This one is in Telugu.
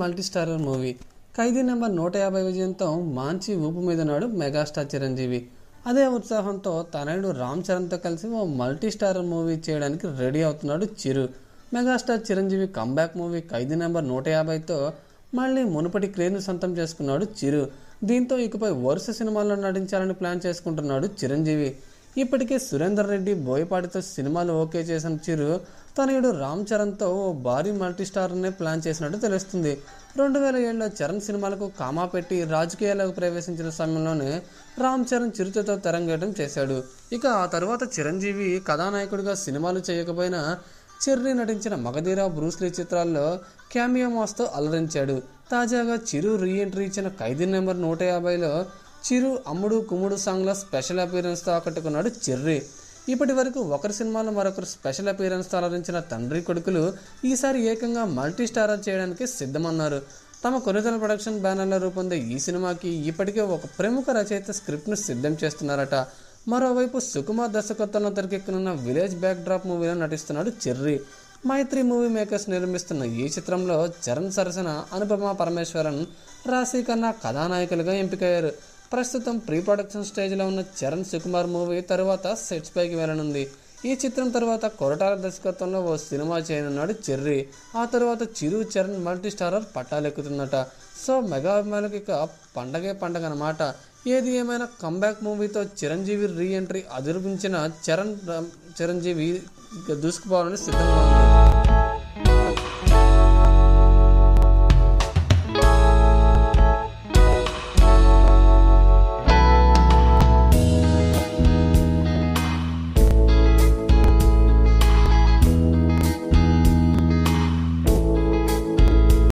మల్టీ స్టారర్ మూవీ ఖైదీ నెంబర్ 150 విజయంతో మంచి ఊపు మీద ఉన్నాడు మెగాస్టార్ చిరంజీవి. అదే ఉత్సాహంతో తనయుడు రామ్ చరణ్తో కలిసి ఓ మల్టీ స్టారర్ మూవీ చేయడానికి రెడీ అవుతున్నాడు చిరు. మెగాస్టార్ చిరంజీవి కంబ్యాక్ మూవీ ఖైదీ నెంబర్ 150తో మళ్ళీ మునుపటి క్రేజ్ను సొంతం చేసుకున్నాడు చిరు. దీంతో ఇకపై వరుస సినిమాల్లో నటించాలని ప్లాన్ చేసుకుంటున్నాడు చిరంజీవి. ఇప్పటికే సురేందర్ రెడ్డి, బోయపాటితో సినిమాలు ఓకే చేసిన చిరు తనయుడు రామ్ చరణ్తో ఓ భారీ మల్టీ స్టార్నే ప్లాన్ చేసినట్టు తెలుస్తుంది. 2007లో చరణ్ సినిమాలకు కామా పెట్టి రాజకీయాలకు ప్రవేశించిన సమయంలోనే రామ్ చరణ్ చిరుతతో తెరంగేటం చేశాడు. ఇక ఆ తర్వాత చిరంజీవి కథానాయకుడిగా సినిమాలు చేయకపోయినా చెర్రీ నటించిన మగధీర, బ్రూస్లీ చిత్రాల్లో క్యామియో మాస్తో అలరించాడు. తాజాగా చిరు రీఎంట్రీ ఇచ్చిన ఖైదీ నెంబర్ 150లో చిరు అమ్ముడు కుమ్ముడు సాంగ్లో స్పెషల్ అపీరెన్స్తో ఆకట్టుకున్నాడు చెర్రీ. ఇప్పటి వరకు ఒకరి సినిమాలో మరొకరు స్పెషల్ అపీరెన్స్తో అలరించిన తండ్రి కొడుకులు ఈసారి ఏకంగా మల్టీ స్టారర్ చేయడానికి సిద్ధమన్నారు. తమ కొనితల ప్రొడక్షన్ బ్యానర్లో రూపొందే ఈ సినిమాకి ఇప్పటికే ఒక ప్రముఖ రచయిత స్క్రిప్ట్ను సిద్ధం చేస్తున్నారట. మరోవైపు సుకుమార్ దర్శకత్వంలో తెరకెక్కనున్న విలేజ్ బ్యాక్ డ్రాప్ మూవీలో నటిస్తున్నాడు చెర్రీ. మైత్రి మూవీ మేకర్స్ నిర్మిస్తున్న ఈ చిత్రంలో చరణ్ సరసన అనుపమ పరమేశ్వరన్, రాశి ఖన్నా కథానాయకులుగా ఎంపికయ్యారు. ప్రస్తుతం ప్రీ ప్రొడక్షన్ స్టేజ్లో ఉన్న చరణ్ సుకుమార్ మూవీ తరువాత సెట్స్ పైకి వెళ్ళనుంది. ఈ చిత్రం తర్వాత కొరటాల దర్శకత్వంలో ఓ సినిమా చేయనున్నాడు చెర్రీ. ఆ తర్వాత చిరు చరణ్ మల్టీ స్టారర్ పట్టాలెక్కుతుందట. సో మెగా అభిమానులకి ఇక పండగే పండగ అన్నమాట. ఏది ఏమైనా కంబ్యాక్ మూవీతో చిరంజీవి రీఎంట్రీ అదిరిపించిన చిరంజీవి దూసుకుపోవాలని సిద్ధంగా ఉన్నారు.